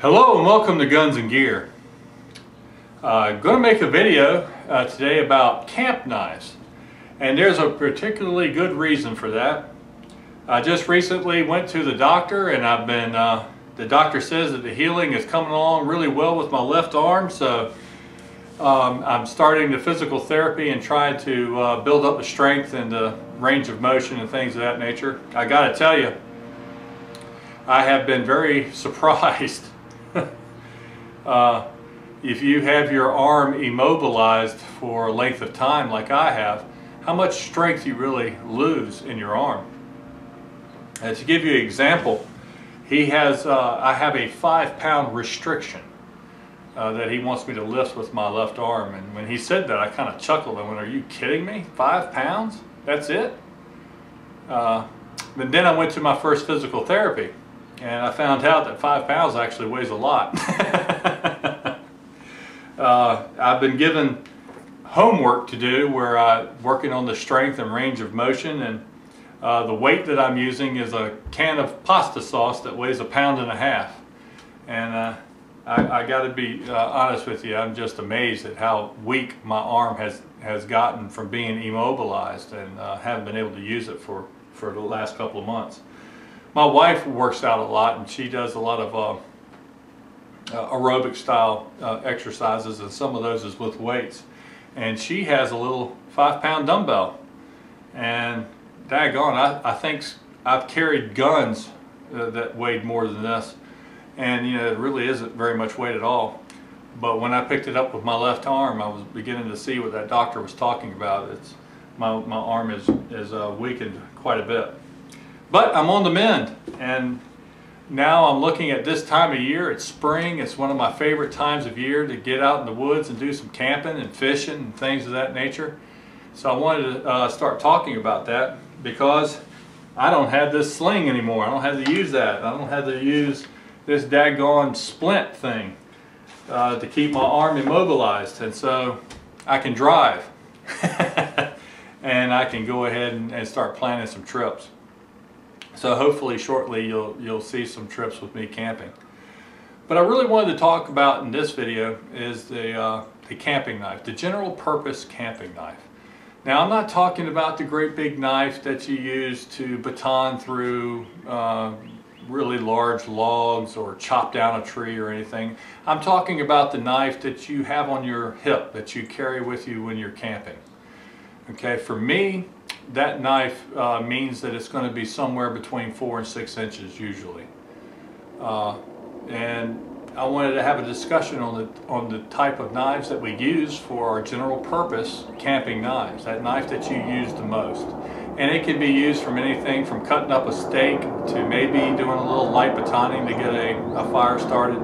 Hello and welcome to Guns and Gear. I'm going to make a video today about camp knives, and there's a particularly good reason for that. I just recently went to the doctor, and the doctor says that the healing is coming along really well with my left arm, so I'm starting the physical therapy and trying to build up the strength and the range of motion and things of that nature. I got to tell you, I have been very surprised if you have your arm immobilized for a length of time like I have, how much strength you really lose in your arm. And to give you an example, I have a 5-pound restriction that he wants me to lift with my left arm. And when he said that, I kind of chuckled. I went, "Are you kidding me? 5 pounds? That's it?" But then I went to my first physical therapy, and I found out that 5 pounds actually weighs a lot. I've been given homework to do where I'm working on the strength and range of motion, and the weight that I'm using is a can of pasta sauce that weighs 1.5 pounds. And I got to be honest with you, I'm just amazed at how weak my arm has gotten from being immobilized, and haven't been able to use it for the last couple of months. My wife works out a lot, and she does a lot of aerobic style exercises, and some of those is with weights. And she has a little 5-pound dumbbell, and daggone, I think I've carried guns that weighed more than this, and you know, it really isn't very much weight at all. But when I picked it up with my left arm, I was beginning to see what that doctor was talking about. My arm is weakened quite a bit. But I'm on the mend, and now I'm looking at this time of year. It's spring. It's one of my favorite times of year to get out in the woods and do some camping and fishing and things of that nature. So I wanted to start talking about that, because I don't have this sling anymore. I don't have to use that. I don't have to use this daggone splint thing to keep my arm immobilized, and so I can drive and I can go ahead and start planning some trips. So hopefully shortly you'll see some trips with me camping. But I really wanted to talk about in this video is the camping knife, the general purpose camping knife. Now, I'm not talking about the great big knife that you use to baton through really large logs or chop down a tree or anything. I'm talking about the knife that you have on your hip that you carry with you when you're camping. Okay, for me, that knife means that it's going to be somewhere between 4 and 6 inches usually. And I wanted to have a discussion on the type of knives that we use for our general purpose camping knives, that knife that you use the most. And it can be used from anything from cutting up a steak to maybe doing a little light batoning to get a fire started.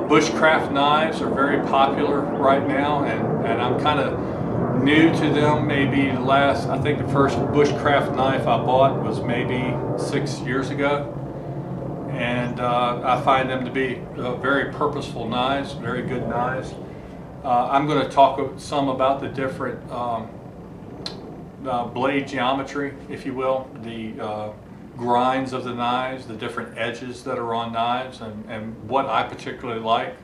Bushcraft knives are very popular right now, and I'm kind of new to them. Maybe I think the first bushcraft knife I bought was maybe 6 years ago. And I find them to be very purposeful knives, very good knives. I'm going to talk some about the different blade geometry, if you will, the grinds of the knives, the different edges that are on knives, and what I particularly like.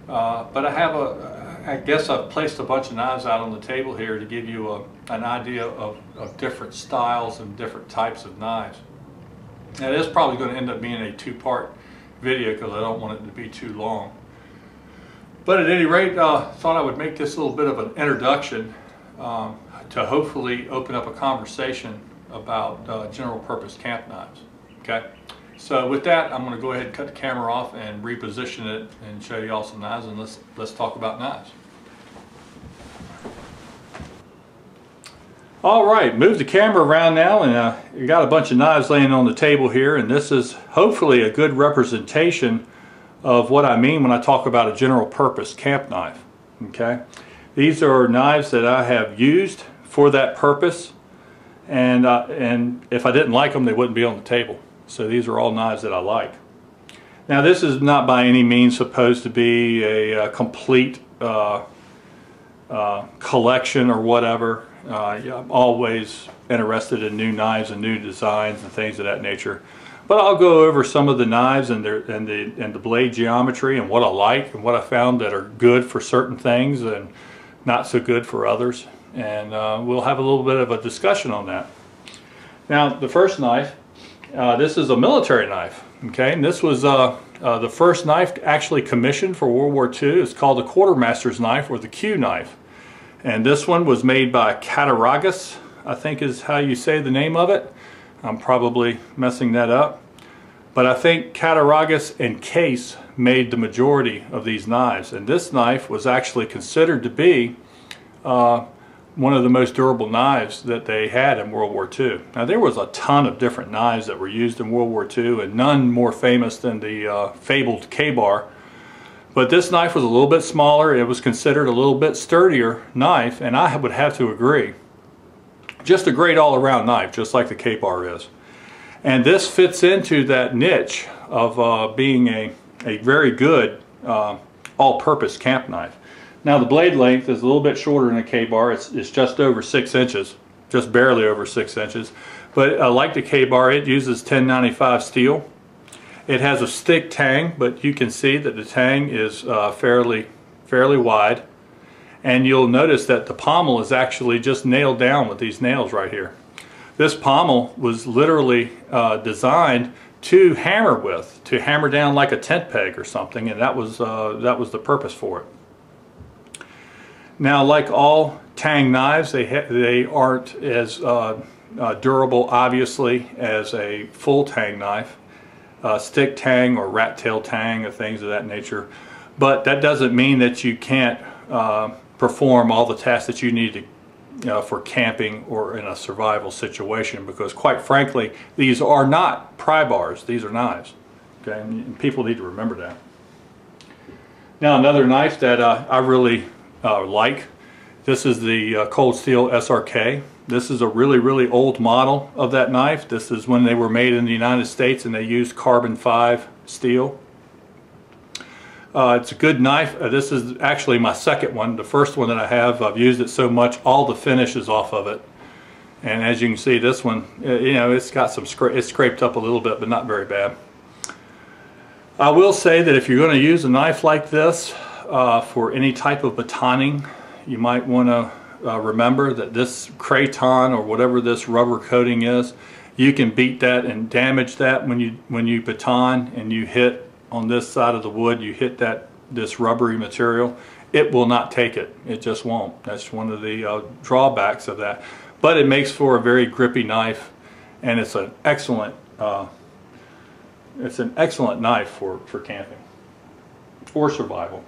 But I guess I've placed a bunch of knives out on the table here to give you an idea of different styles and different types of knives. Now, this is probably going to end up being a 2-part video because I don't want it to be too long. But at any rate, thought I would make this a little bit of an introduction to hopefully open up a conversation about general purpose camp knives. Okay, so with that, I'm going to go ahead and cut the camera off and reposition it and show you all some knives, and let's talk about knives. All right, move the camera around now, and you got a bunch of knives laying on the table here, and this is hopefully a good representation of what I mean when I talk about a general purpose camp knife. Okay, these are knives that I have used for that purpose, and if I didn't like them, they wouldn't be on the table. So these are all knives that I like. Now, this is not by any means supposed to be a complete collection or whatever. I'm always interested in new knives and new designs and things of that nature. But I'll go over some of the knives and the blade geometry and what I like and what I found that are good for certain things and not so good for others. And we'll have a little bit of a discussion on that. Now, the first knife, this is a military knife. Okay, and this was the first knife actually commissioned for World War II. It's called the Quartermaster's knife, or the Q knife. And this one was made by Cattaraugus, I think is how you say the name of it. I'm probably messing that up. But I think Cattaraugus and Case made the majority of these knives. And this knife was actually considered to be one of the most durable knives that they had in World War II. Now, there was a ton of different knives that were used in World War II, and none more famous than the fabled K-bar. But this knife was a little bit smaller. It was considered a little bit sturdier knife, and I would have to agree. Just a great all-around knife, just like the K-bar is. And this fits into that niche of being a very good all-purpose camp knife. Now, the blade length is a little bit shorter than a K-bar. It's just over 6 inches, just barely over 6 inches. But like the K-bar, it uses 1095 steel. It has a stick tang, but you can see that the tang is fairly wide. And you'll notice that the pommel is actually just nailed down with these nails right here. This pommel was literally designed to hammer with, to hammer down like a tent peg or something, and that was the purpose for it. Now, like all tang knives, they aren't as durable, obviously, as a full tang knife, stick tang or rat tail tang or things of that nature. But that doesn't mean that you can't perform all the tasks that you need to for camping or in a survival situation, because quite frankly, these are not pry bars, these are knives. Okay, and people need to remember that. Now, another knife that I really like, this is the Cold Steel SRK. This is a really old model of that knife. This is when they were made in the United States and they used carbon 5 steel. It's a good knife. This is actually my second one. The first one that I have, I've used it so much, all the finish is off of it. And as you can see, this one, you know, it's got some it's scraped up a little bit, but not very bad. I will say that if you're going to use a knife like this for any type of batoning, you might want to remember that this craton or whatever this rubber coating is, you can beat that and damage that when you baton and you hit on this side of the wood, you hit this rubbery material, it will not take it. It just won't. That's one of the drawbacks of that. But it makes for a very grippy knife, and it's an excellent knife for camping or survival.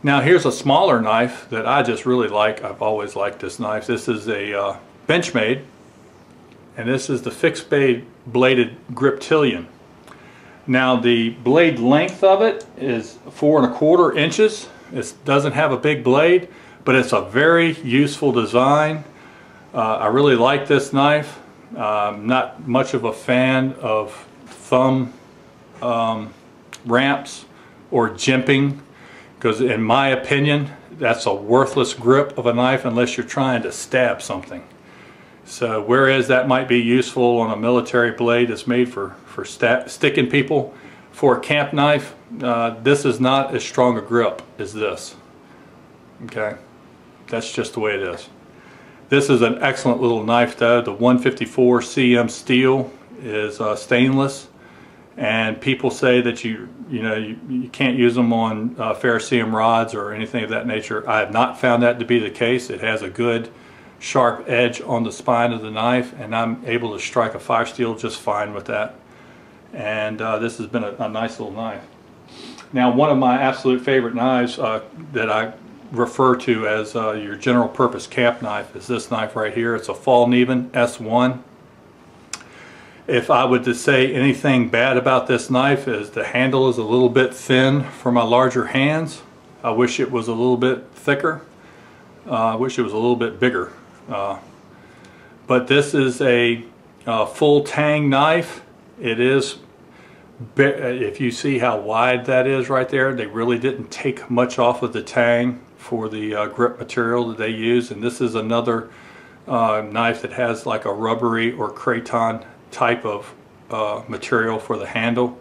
Now, here's a smaller knife that I just really like. I've always liked this knife. This is a Benchmade, and this is the fixed bladed Griptilian. Now, the blade length of it is 4 1/4 inches. It doesn't have a big blade, but it's a very useful design. I really like this knife. Not much of a fan of thumb ramps or jimping, because in my opinion, that's a worthless grip of a knife unless you're trying to stab something. So whereas that might be useful on a military blade that's made for sticking people, for a camp knife, this is not as strong a grip as this. Okay, that's just the way it is. This is an excellent little knife though. The 154 cm steel is stainless, and people say that you can't use them on ferrocerium rods or anything of that nature. I have not found that to be the case. It has a good sharp edge on the spine of the knife, and I'm able to strike a fire steel just fine with that. And this has been a nice little knife. Now, one of my absolute favorite knives that I refer to as your general purpose camp knife is this knife right here. It's a Fallkniven S1. If I would to say anything bad about this knife, is the handle is a little bit thin for my larger hands. I wish it was a little bit thicker. I wish it was a little bit bigger. But this is a full tang knife. It is, if you see how wide that is right there, they really didn't take much off of the tang for the grip material that they use. And this is another knife that has like a rubbery or craton type of material for the handle.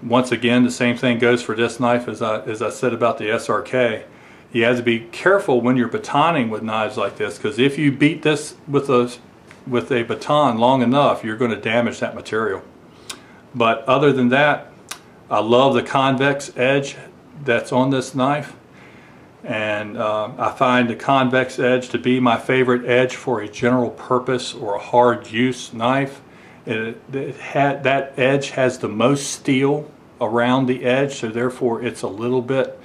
Once again, the same thing goes for this knife as I said about the SRK. You have to be careful when you're batoning with knives like this, because if you beat this with a baton long enough, you're going to damage that material. But other than that, I love the convex edge that's on this knife, and I find the convex edge to be my favorite edge for a general purpose or a hard use knife. That edge has the most steel around the edge, so therefore it's a little bit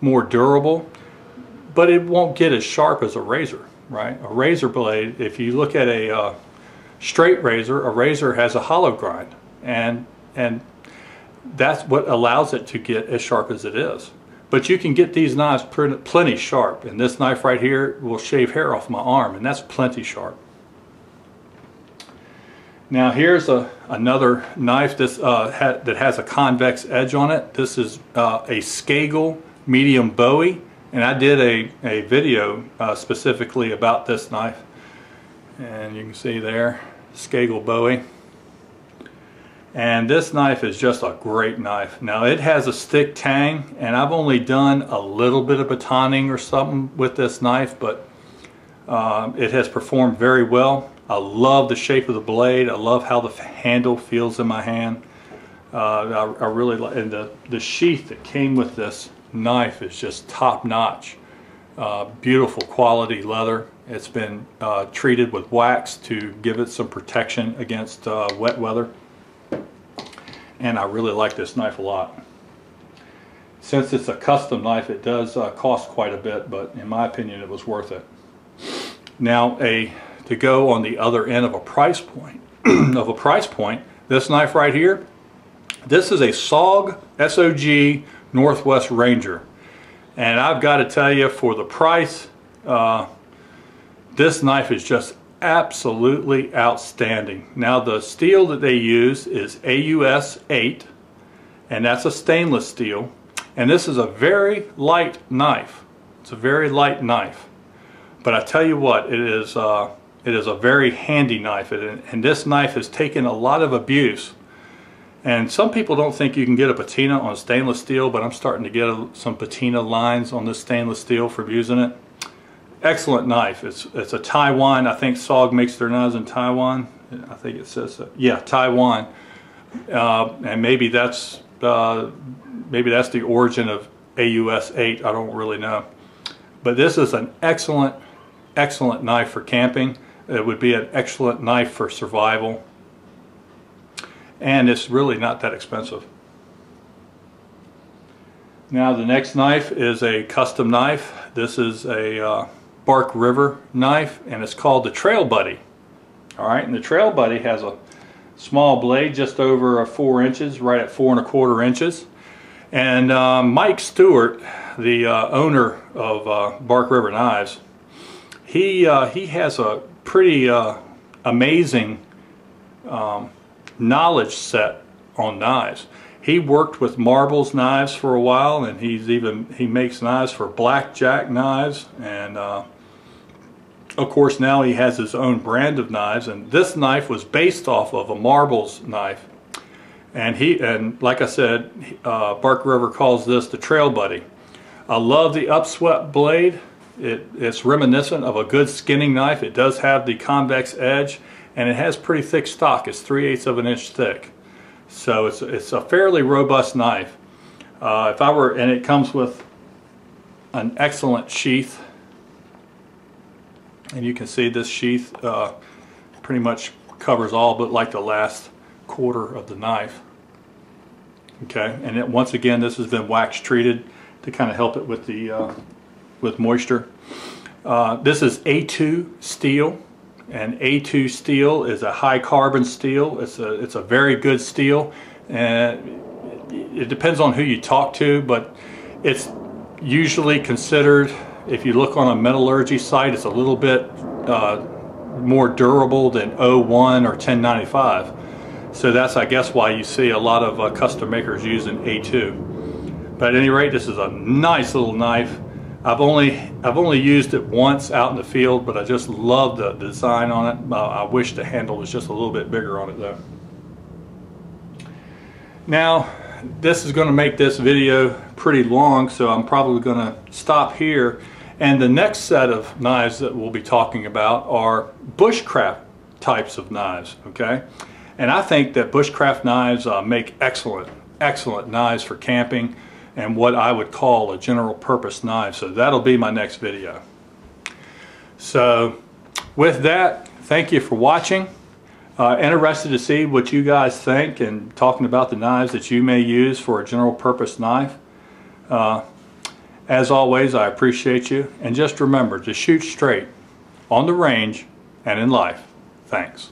more durable, but it won't get as sharp as a razor, right? A razor blade, if you look at a straight razor, a razor has a hollow grind, and that's what allows it to get as sharp as it is. But you can get these knives plenty sharp, and this knife right here will shave hair off my arm, and that's plenty sharp. Now here's another knife that has a convex edge on it. This is a Skagle medium Bowie, and I did a video specifically about this knife, and you can see there, Skagle Bowie. And this knife is just a great knife. Now it has a stick tang, and I've only done a little bit of batoning or something with this knife, but it has performed very well. I love the shape of the blade. I love how the handle feels in my hand. I really like, and the sheath that came with this knife is just top notch. Beautiful quality leather. It's been treated with wax to give it some protection against wet weather. And I really like this knife a lot. Since it's a custom knife, it does cost quite a bit, but in my opinion it was worth it. Now to go on the other end of a price point, this knife right here, this is a SOG Northwest Ranger, and I've got to tell you, for the price, this knife is just absolutely outstanding. Now the steel that they use is AUS 8, and that's a stainless steel, and this is a very light knife. It's a very light knife, but I tell you what, it is a very handy knife, and this knife has taken a lot of abuse. And some people don't think you can get a patina on stainless steel, but I'm starting to get some patina lines on this stainless steel from using it. Excellent knife. It's a Taiwan. I think SOG makes their knives in Taiwan. I think it says so. Yeah, Taiwan. And maybe that's the origin of AUS 8. I don't really know. But this is an excellent knife for camping. It would be an excellent knife for survival, and it's really not that expensive. Now the next knife is a custom knife. This is a Bark River knife, and it's called the Trail Buddy. Alright, and the Trail Buddy has a small blade just over 4 inches, right at 4 1/4 inches. And Mike Stewart, the owner of Bark River Knives, he has a pretty amazing knowledge set on knives. He worked with Marbles knives for a while, and he makes knives for blackjack knives, and of course now he has his own brand of knives, and this knife was based off of a Marbles knife, and like I said, Bark River calls this the Trail Buddy. I love the upswept blade. It's reminiscent of a good skinning knife. It does have the convex edge, and it has pretty thick stock. It's 3/8 of an inch thick, so it's a fairly robust knife. And it comes with an excellent sheath, and you can see this sheath pretty much covers all but like the last quarter of the knife. Okay, and once again, this has been wax treated to kind of help it with the with moisture. This is A2 steel, and A2 steel is a high carbon steel. It's a very good steel, and it depends on who you talk to, but it's usually considered, if you look on a metallurgy site, it's a little bit more durable than 01 or 1095. So that's, I guess, why you see a lot of custom makers using A2. But at any rate, this is a nice little knife. I've only used it once out in the field, but I just love the design on it. I wish the handle was just a little bit bigger on it though. Now, this is going to make this video pretty long, so I'm probably going to stop here. And the next set of knives that we'll be talking about are bushcraft types of knives, okay? And I think that bushcraft knives make excellent knives for camping and what I would call a general purpose knife. So that'll be my next video. So with that, thank you for watching. Interested to see what you guys think and talking about the knives that you may use for a general purpose knife. As always, I appreciate you, and just remember to shoot straight on the range and in life. Thanks.